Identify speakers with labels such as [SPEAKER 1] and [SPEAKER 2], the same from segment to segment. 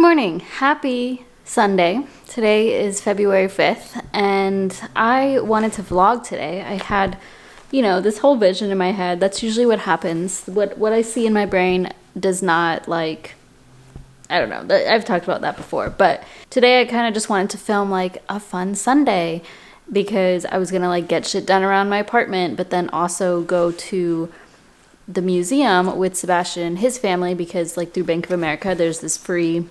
[SPEAKER 1] morning. Happy Sunday. Today is February 5th, and I wanted to vlog today. I had, this whole vision in my head. That's usually what happens. What I see in my brain does not, I don't know. I've talked about that before, but today I kind of just wanted to film, a fun Sunday because I was going to, get shit done around my apartment, but then also go to the museum with Sebastian and his family because through Bank of America there's this free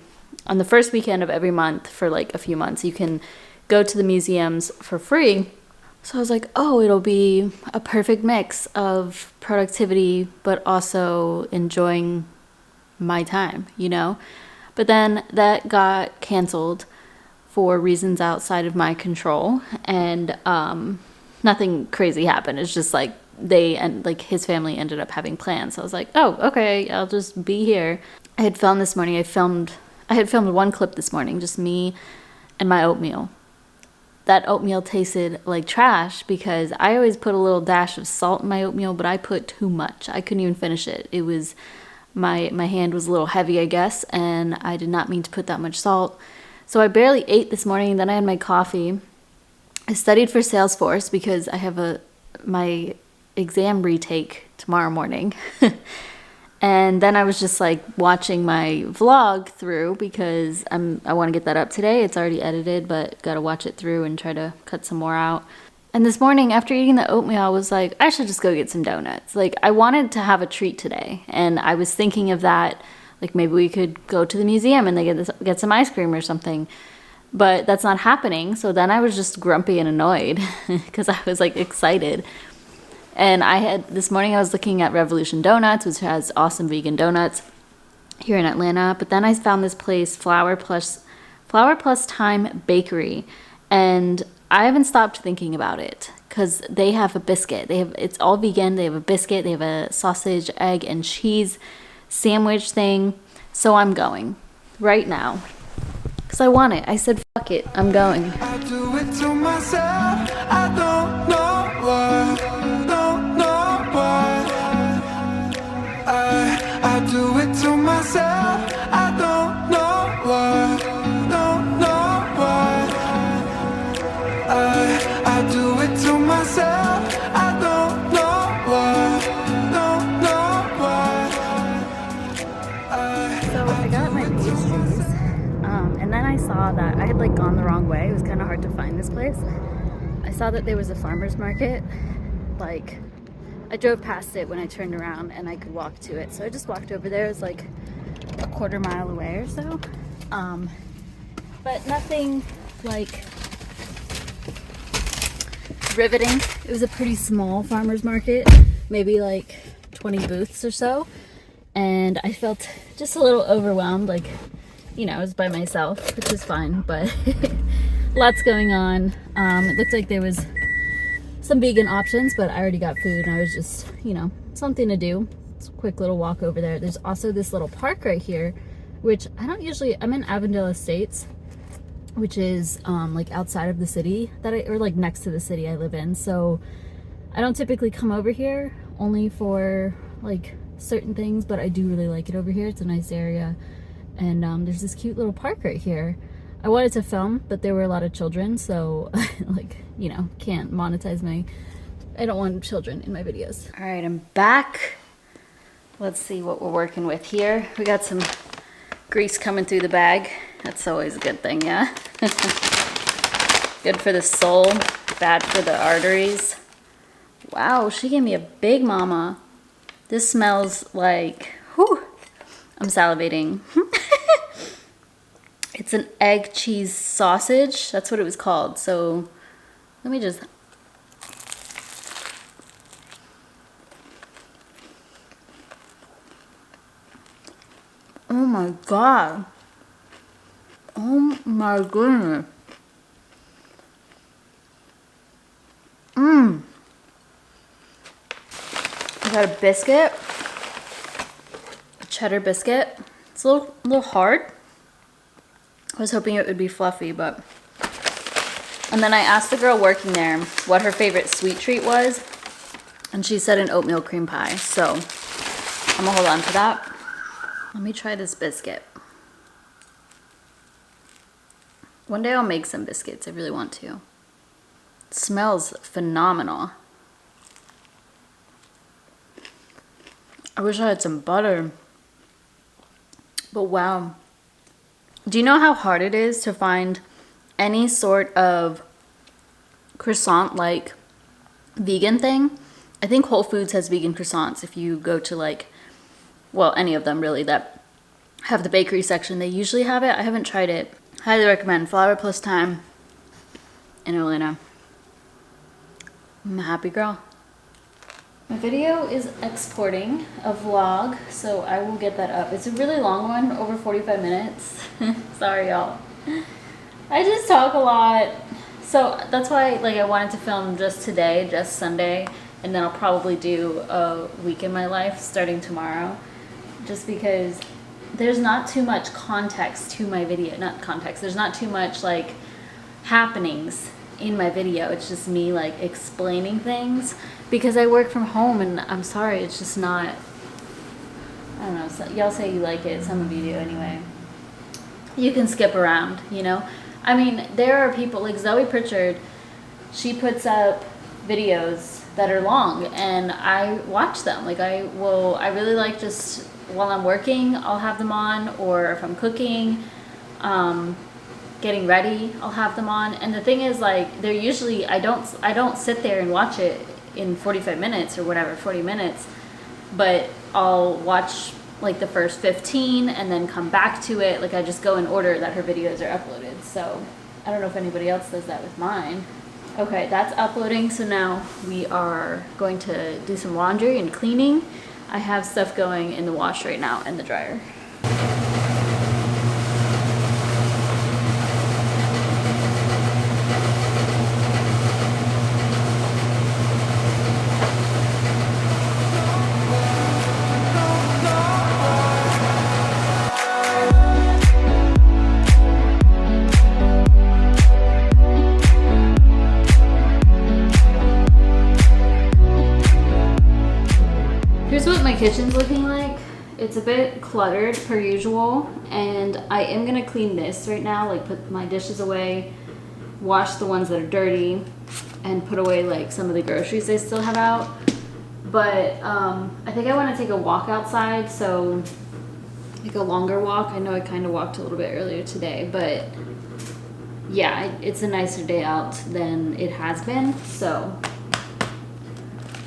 [SPEAKER 1] on the first weekend of every month for a few months you can go to the museums for free. So I was like, oh, it'll be a perfect mix of productivity but also enjoying my time, but then that got canceled for reasons outside of my control, and nothing crazy happened. It's just his family ended up having plans. So I was like, oh, okay, I'll just be here. I had filmed this morning. I had filmed one clip this morning, just me and my oatmeal. That oatmeal tasted like trash because I always put a little dash of salt in my oatmeal, but I put too much. I couldn't even finish it. It was, my hand was a little heavy, I guess, and I did not mean to put that much salt. So I barely ate this morning. Then I had my coffee. I studied for Salesforce because I have my exam retake tomorrow morning. And then I was just watching my vlog through because I want to get that up today. It's already edited, but got to watch it through and try to cut some more out. And this morning after eating the oatmeal, I was like, I should just go get some donuts. I wanted to have a treat today, and I was thinking of that, maybe we could go to the museum and get some ice cream or something. But that's not happening. So then I was just grumpy and annoyed because I was excited. And this morning I was looking at Revolution Donuts, which has awesome vegan donuts here in Atlanta. But then I found this place, Flower Plus Time Bakery. And I haven't stopped thinking about it because they have a biscuit. It's all vegan. They have a biscuit. They have a sausage, egg, and cheese sandwich thing. So I'm going right now because I want it. I said, fuck it. I'm going.
[SPEAKER 2] I do it to myself. I don't know why. I do it to myself. I don't know why. Don't know why. I do it to myself. I don't know why. Don't know why.
[SPEAKER 1] So I got my pastries, and then I saw that I had gone the wrong way. It was kind of hard to find this place. I saw that there was a farmer's market. I drove past it when I turned around and I could walk to it. So I just walked over there. It was a quarter mile away or so. But nothing riveting. It was a pretty small farmer's market, maybe 20 booths or so. And I felt just a little overwhelmed. I was by myself, which is fine, but lots going on. It looked like there was some vegan options, but I already got food and I was just, something to do. It's a quick little walk over there. There's also this little park right here, which I'm in Avondale Estates, which is outside of the city or next to the city I live in. So I don't typically come over here, only for certain things, but I do really like it over here. It's a nice area. And there's this cute little park right here. I wanted to film, but there were a lot of children, so can't monetize I don't want children in my videos. All right, I'm back. Let's see what we're working with here. We got some grease coming through the bag. That's always a good thing, yeah? Good for the soul, bad for the arteries. Wow, she gave me a big mama. This smells whew, I'm salivating. It's an egg cheese sausage. That's what it was called. So let me just... Oh my God. Oh my goodness. I got a biscuit. A cheddar biscuit. It's a little hard. I was hoping it would be fluffy, but... And then I asked the girl working there what her favorite sweet treat was, and she said an oatmeal cream pie, so I'm gonna hold on to that. Let me try this biscuit. One day I'll make some biscuits. I really want to. It smells phenomenal. I wish I had some butter. But wow. Do you know how hard it is to find any sort of croissant-like vegan thing? I think Whole Foods has vegan croissants. If you go to like, well, any of them really that have the bakery section, they usually have it. I haven't tried it. Highly recommend Flour Plus Time in Atlanta. I'm a happy girl. My video is exporting a vlog, so I will get that up. It's a really long one, over 45 minutes. Sorry, y'all. I just talk a lot. So that's why like I wanted to film just today, just Sunday, and then I'll probably do a week in my life starting tomorrow. Just because there's not too much context to my video. Not context, there's not too much like happenings in my video. It's just me like explaining things because I work from home, and I'm sorry, it's just not, I don't know, so y'all say you like it, some of you do anyway. You can skip around, you know? I mean, there are people like Zoe Pritchard, she puts up videos that are long and I watch them. Like I really like just while I'm working, I'll have them on, or if I'm cooking, getting ready, I'll have them on. And the thing is, like, they're usually, I don't sit there and watch it in 45 minutes or whatever, 40 minutes, but I'll watch like the first 15 and then come back to it. Like I just go in order that her videos are uploaded. So I don't know if anybody else does that with mine. Okay, that's uploading. So now we are going to do some laundry and cleaning. I have stuff going in the wash right now and the dryer. Here's what my kitchen's looking like. It's a bit cluttered per usual, and I am gonna clean this right now, like put my dishes away, wash the ones that are dirty, and put away like some of the groceries I still have out. But I think I wanna take a walk outside, so like a longer walk. I know I kind of walked a little bit earlier today, but yeah, it's a nicer day out than it has been, so.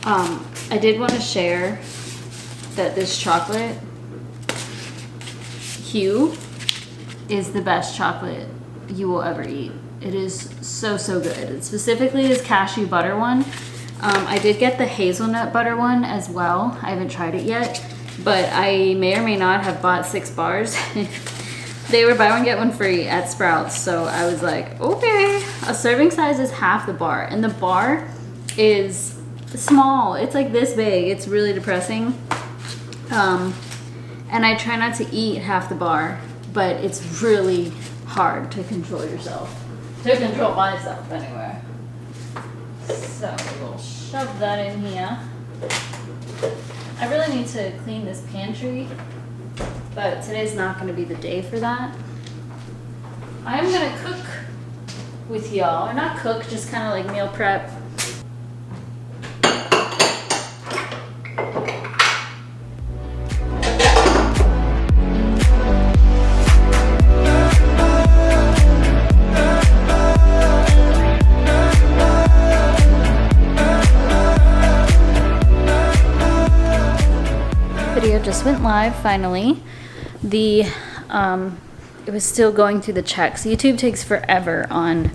[SPEAKER 1] I did want to share that this chocolate, Hue, is the best chocolate you will ever eat. It is so, so good. It's specifically this cashew butter one. I did get the hazelnut butter one as well. I haven't tried it yet, but I may or may not have bought 6 bars. They were buy one, get one free at Sprouts, so I was like, okay. A serving size is half the bar, and the bar is small. It's like this big. It's really depressing. And I try not to eat half the bar, but it's really hard to control yourself. To control myself, anyway. So we'll shove that in here. I really need to clean this pantry, but today's not going to be the day for that. I'm going to cook with y'all. Or not cook, just kind of like meal prep. Just went live finally. It was still going through the checks. YouTube takes forever on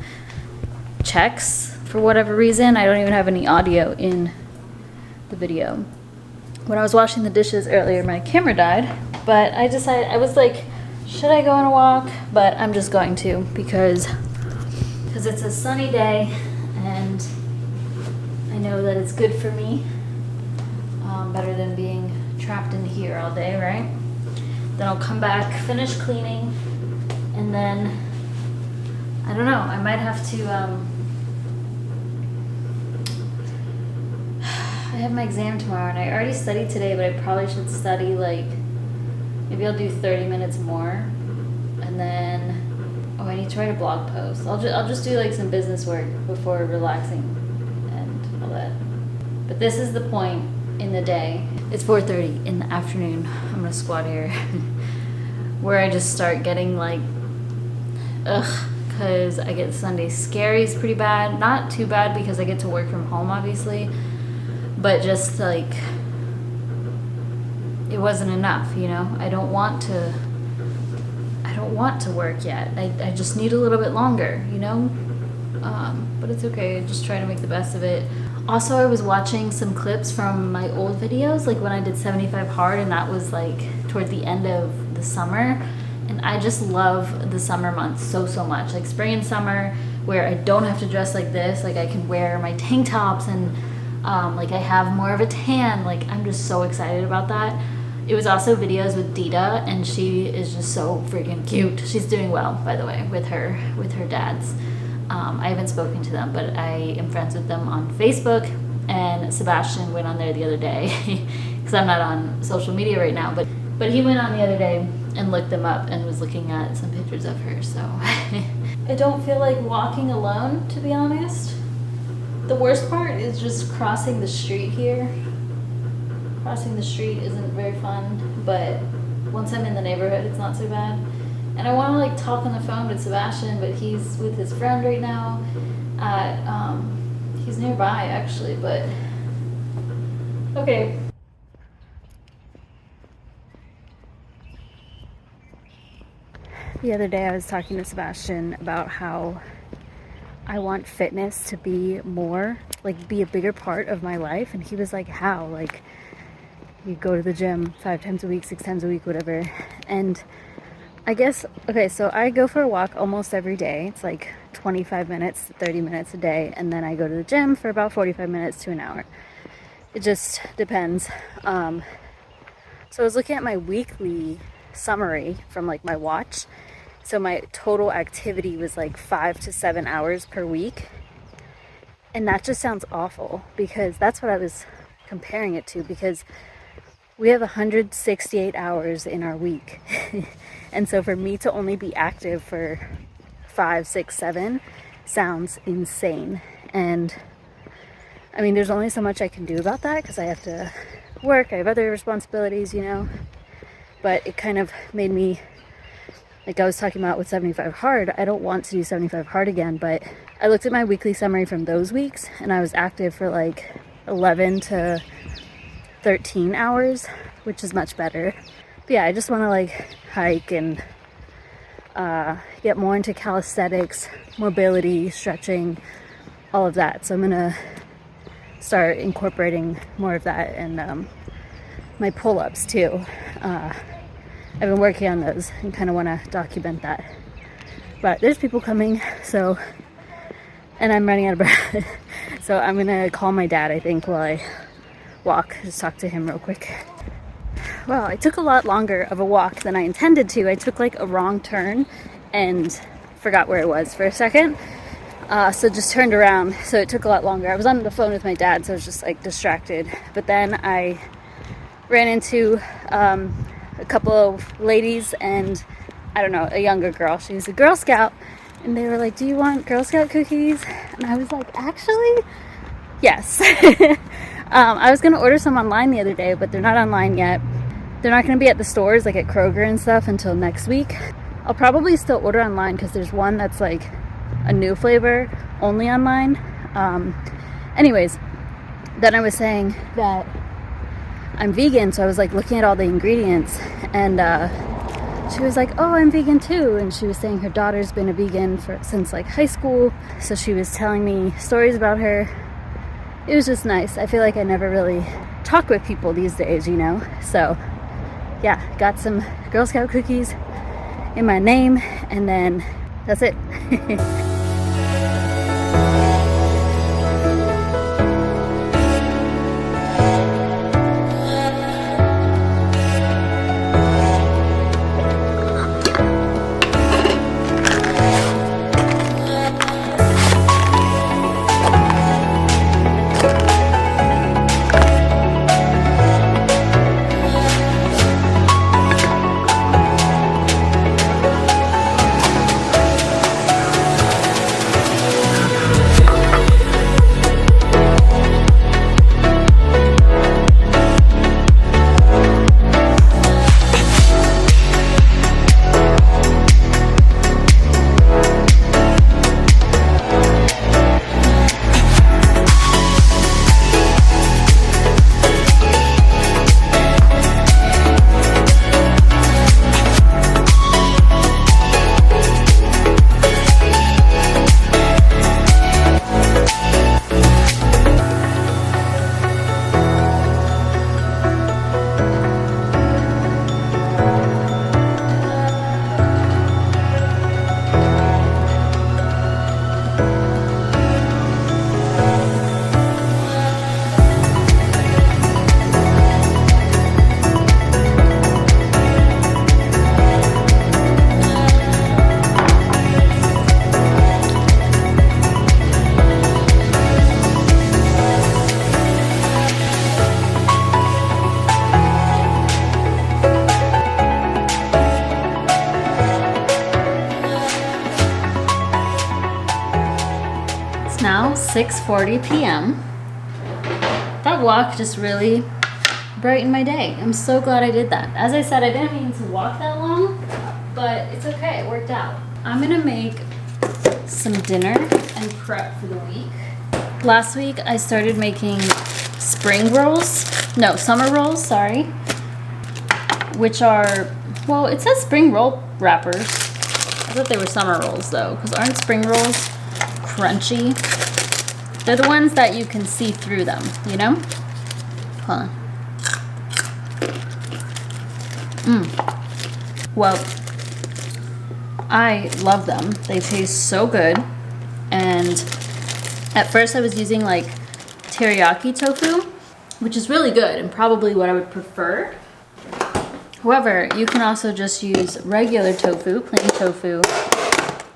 [SPEAKER 1] checks for whatever reason. I don't even have any audio in the video. When I was washing the dishes earlier, my camera died, but I decided, I was like, should I go on a walk? But I'm just going to because it's a sunny day and I know that it's good for me, better than being trapped in here all day, right? Then I'll come back, finish cleaning, and then I don't know, I might have to I have my exam tomorrow and I already studied today, but I probably should study like maybe I'll do 30 minutes more, and then I need me try to blog post. I'll just do like some business work before relaxing and all that. But this is the point in the day. It's 4:30 in the afternoon. I'm gonna squat here. Where I just start getting like, because I get Sunday scaries pretty bad. Not too bad because I get to work from home, obviously, but just like, it wasn't enough, you know? I don't want to work yet. I just need a little bit longer, you know? But it's okay. Just try to make the best of it. Also, I was watching some clips from my old videos, like when I did 75 hard, and that was like toward the end of the summer. And I just love the summer months so much. Like spring and summer, where I don't have to dress like this. Like I can wear my tank tops and like I have more of a tan. Like I'm just so excited about that. It was also videos with Dita, and she is just so freaking cute. She's doing well, by the way, with her dads. I haven't spoken to them, but I am friends with them on Facebook, and Sebastian went on there the other day because I'm not on social media right now, but he went on the other day and looked them up and was looking at some pictures of her. So I don't feel like walking alone, to be honest. The worst part is just crossing the street here. Crossing the street isn't very fun, but once I'm in the neighborhood, it's not so bad. And I want to like talk on the phone with Sebastian, but he's with his friend right now. He's nearby actually, but okay. The other day I was talking to Sebastian about how I want fitness to be more, like be a bigger part of my life. And he was like, how? Like, you go to the gym 5 times a week, 6 times a week, whatever. And I guess, okay, so I go for a walk almost every day. It's like 25 minutes, 30 minutes a day. And then I go to the gym for about 45 minutes to an hour. It just depends. So I was looking at my weekly summary from like my watch. So my total activity was like 5 to 7 hours per week. And that just sounds awful because that's what I was comparing it to, because we have 168 hours in our week. And so for me to only be active for 5, 6, 7 sounds insane. And I mean, there's only so much I can do about that because I have to work, I have other responsibilities, you know. But it kind of made me, like I was talking about with 75 hard, I don't want to do 75 hard again, but I looked at my weekly summary from those weeks and I was active for like 11 to 13 hours, which is much better. But yeah, I just want to like hike and get more into calisthenics, mobility, stretching, all of that. So I'm gonna start incorporating more of that, and my pull-ups too. I've been working on those and kind of want to document that. But there's people coming, so, and I'm running out of breath. So I'm gonna call my dad, I think, while I walk, just talk to him real quick. Well, it took a lot longer of a walk than I intended to. I took like a wrong turn and forgot where it was for a second. So just turned around. So it took a lot longer. I was on the phone with my dad, so I was just like distracted. But then I ran into a couple of ladies and I don't know, a younger girl. She was a Girl Scout. And they were like, do you want Girl Scout cookies? And I was like, actually, yes. I was going to order some online the other day, but they're not online yet. They're not going to be at the stores, like at Kroger and stuff, until next week. I'll probably still order online because there's one that's like a new flavor only online. Anyways, then I was saying that I'm vegan, so I was like looking at all the ingredients, and she was like, oh, I'm vegan too. And she was saying her daughter's been a vegan since like high school. So she was telling me stories about her. It was just nice. I feel like I never really talk with people these days, you know? So yeah, got some Girl Scout cookies in my name, and then that's it. 6:40 p.m. That walk just really brightened my day. I'm so glad I did that. As I said, I didn't mean to walk that long, but it's okay, it worked out. I'm gonna make some dinner and prep for the week. Last week I started making summer rolls, sorry, which are, well, it says spring roll wrappers. I thought they were summer rolls though, because aren't spring rolls crunchy? They're the ones that you can see through them, you know? Hold on. Well, I love them. They taste so good. And at first I was using like teriyaki tofu, which is really good and probably what I would prefer. However, you can also just use regular tofu, plain tofu,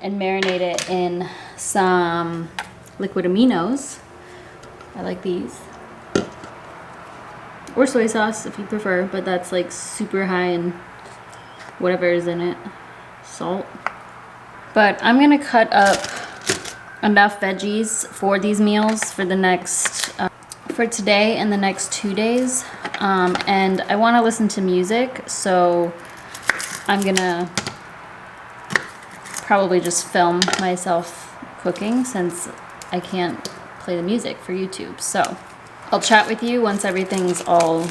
[SPEAKER 1] and marinate it in some liquid aminos. I like these. Or soy sauce if you prefer, but that's like super high in whatever is in it. Salt. But I'm gonna cut up enough veggies for these meals for the next, for today and the next 2 days. And I wanna listen to music, so I'm gonna probably just film myself cooking since I can't play the music for YouTube. So I'll chat with you once everything's all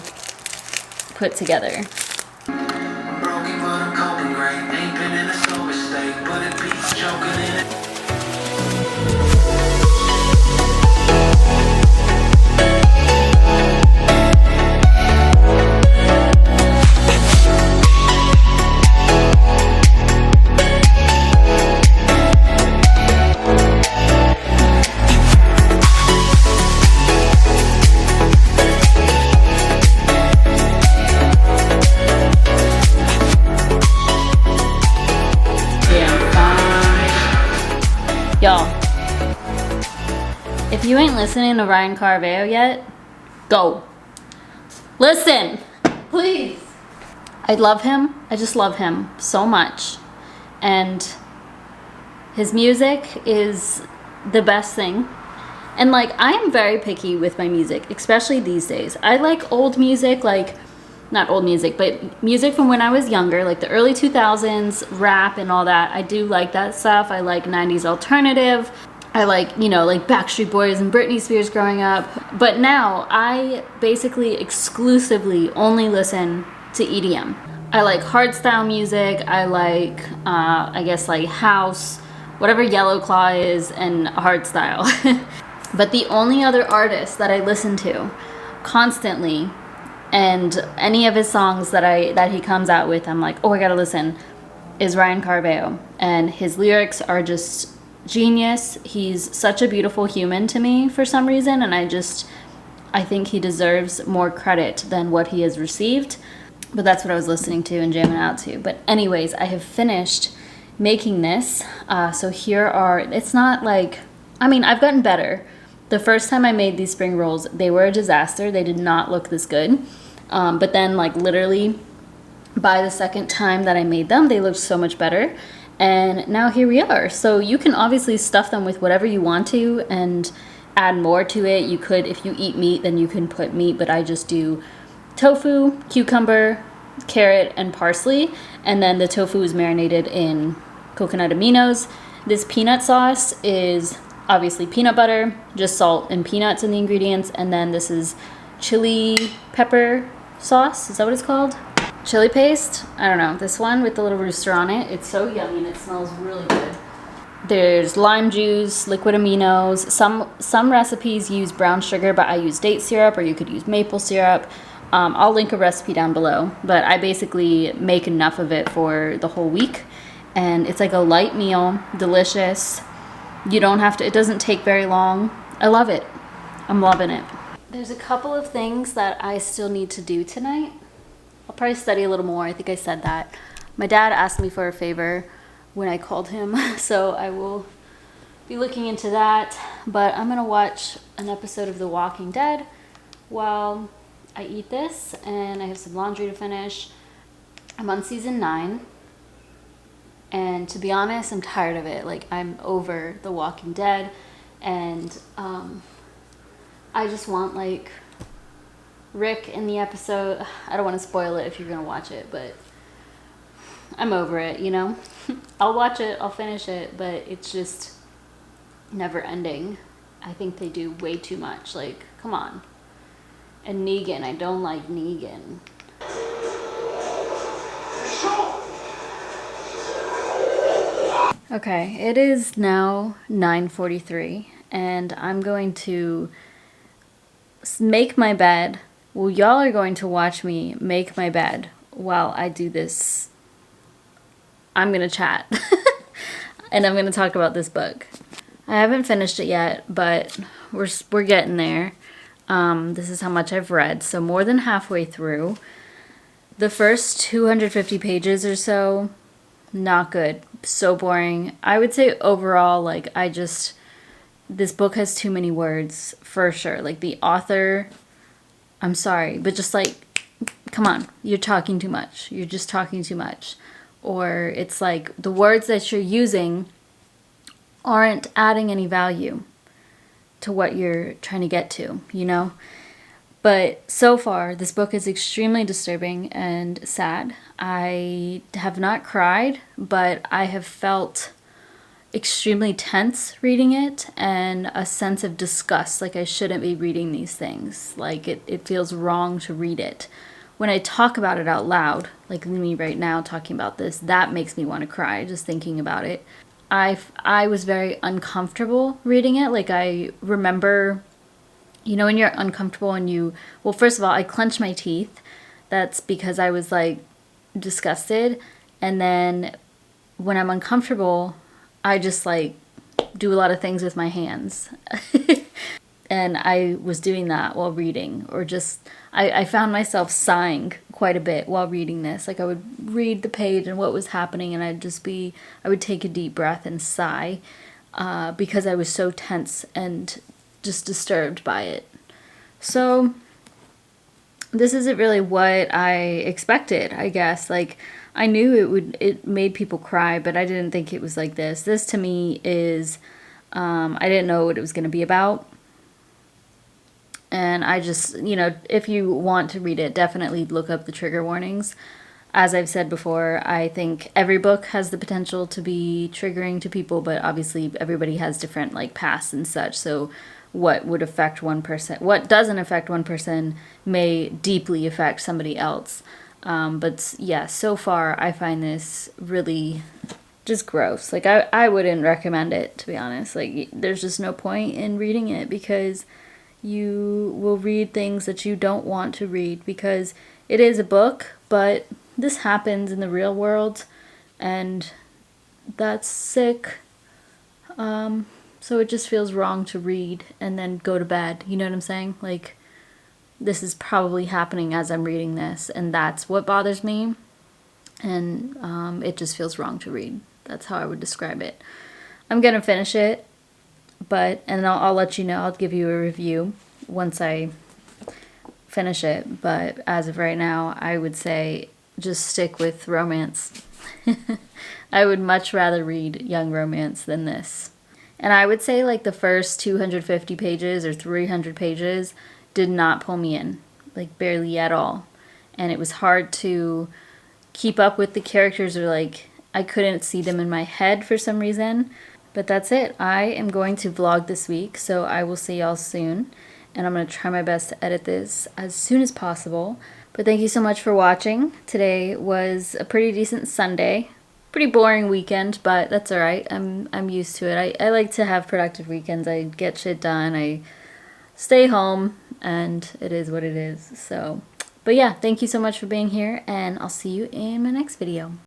[SPEAKER 1] put together. Y'all, if you ain't listening to Ryan Carveo yet, go. Listen, please. I love him. I just love him so much. And his music is the best thing. And like, I am very picky with my music, especially these days. I like old music, like, not old music, but music from when I was younger, like the early 2000s, rap and all that. I do like that stuff. I like 90s alternative. I like, you know, like Backstreet Boys and Britney Spears growing up. But now I basically exclusively only listen to EDM. I like hardstyle music. I like, I guess like house, whatever Yellow Claw is, and hardstyle. But the only other artist that I listen to constantly, and any of his songs that he comes out with, I'm like, oh, I gotta listen, is Ryan Carveo. And his lyrics are just genius. He's such a beautiful human to me for some reason, and I think he deserves more credit than what he has received. But that's what I was listening to and jamming out to. But anyways, I have finished making this. So here are, it's not like, I mean, I've gotten better. The first time I made these spring rolls, they were a disaster. They did not look this good. But then like literally by the second time that I made them, they looked so much better. And now here we are. So you can obviously stuff them with whatever you want to and add more to it. You could, if you eat meat, then you can put meat, but I just do tofu, cucumber, carrot, and parsley. And then the tofu is marinated in coconut aminos. This peanut sauce is obviously peanut butter, just salt and peanuts in the ingredients. And then this is chili pepper sauce. Is that what it's called? Chili paste. I don't know. This one with the little rooster on it. It's so yummy and it smells really good. There's lime juice, liquid aminos. Some recipes use brown sugar, but I use date syrup, or you could use maple syrup. I'll link a recipe down below, but I basically make enough of it for the whole week. And it's like a light meal, delicious. You don't have to, it doesn't take very long. I love it. I'm loving it. There's a couple of things that I still need to do tonight. I'll probably study a little more. I think I said that. My dad asked me for a favor when I called him, so I will be looking into that. But I'm gonna watch an episode of The Walking Dead while I eat this, and I have some laundry to finish. I'm on season 9, and to be honest, I'm tired of it. Like, I'm over The Walking Dead, And I just want like Rick in the episode. I don't want to spoil it if you're gonna watch it, but I'm over it, you know. I'll watch it, I'll finish it, but it's just never ending. I think they do way too much. Like, come on. And Negan, I don't like Negan. Okay, it is now 9:43, and I'm going to make my bed. Well, y'all are going to watch me make my bed while I do this. I'm going to chat, and I'm going to talk about this book. I haven't finished it yet, but we're getting there. This is how much I've read, so more than halfway through. The first 250 pages or so, not good. So boring. I would say overall, like, this book has too many words, for sure. Like, the author, I'm sorry, but just like, come on, you're talking too much. You're just talking too much. Or it's like, the words that you're using aren't adding any value to what you're trying to get to, you know? But so far, this book is extremely disturbing and sad. I have not cried, but I have felt extremely tense reading it and a sense of disgust, like I shouldn't be reading these things. Like it feels wrong to read it. When I talk about it out loud, like me right now talking about this, that makes me want to cry just thinking about it. I was very uncomfortable reading it. Like I remember, you know, when you're uncomfortable and well, first of all, I clenched my teeth. That's because I was like disgusted. And then when I'm uncomfortable, I just like do a lot of things with my hands. And I was doing that while reading, or just, I found myself sighing quite a bit while reading this. Like I would read the page and what was happening, and I would take a deep breath and sigh because I was so tense and just disturbed by it. So this isn't really what I expected, I guess. Like I knew it made people cry, but I didn't think it was like this. This to me is, I didn't know what it was going to be about. And I just, you know, if you want to read it, definitely look up the trigger warnings. As I've said before, I think every book has the potential to be triggering to people, but obviously everybody has different like pasts and such. So what would affect one person, what doesn't affect one person may deeply affect somebody else. But yeah, so far I find this really just gross. Like I wouldn't recommend it, to be honest. Like there's just no point in reading it because you will read things that you don't want to read, because it is a book, but this happens in the real world and that's sick. So it just feels wrong to read and then go to bed. You know what I'm saying? Like this is probably happening as I'm reading this, and that's what bothers me. And it just feels wrong to read. That's how I would describe it. I'm gonna finish it, and I'll let you know. I'll give you a review once I finish it. But as of right now, I would say just stick with romance. I would much rather read young romance than this. And I would say like the first 250 pages or 300 pages did not pull me in, like barely at all. And it was hard to keep up with the characters, or like I couldn't see them in my head for some reason. But that's it. I am going to vlog this week, so I will see y'all soon. And I'm going to try my best to edit this as soon as possible. But thank you so much for watching. Today was a pretty decent Sunday. Pretty boring weekend, but that's alright. I'm used to it. I like to have productive weekends. I get shit done. I stay home, and it is what it is. So, but yeah, thank you so much for being here, and I'll see you in my next video.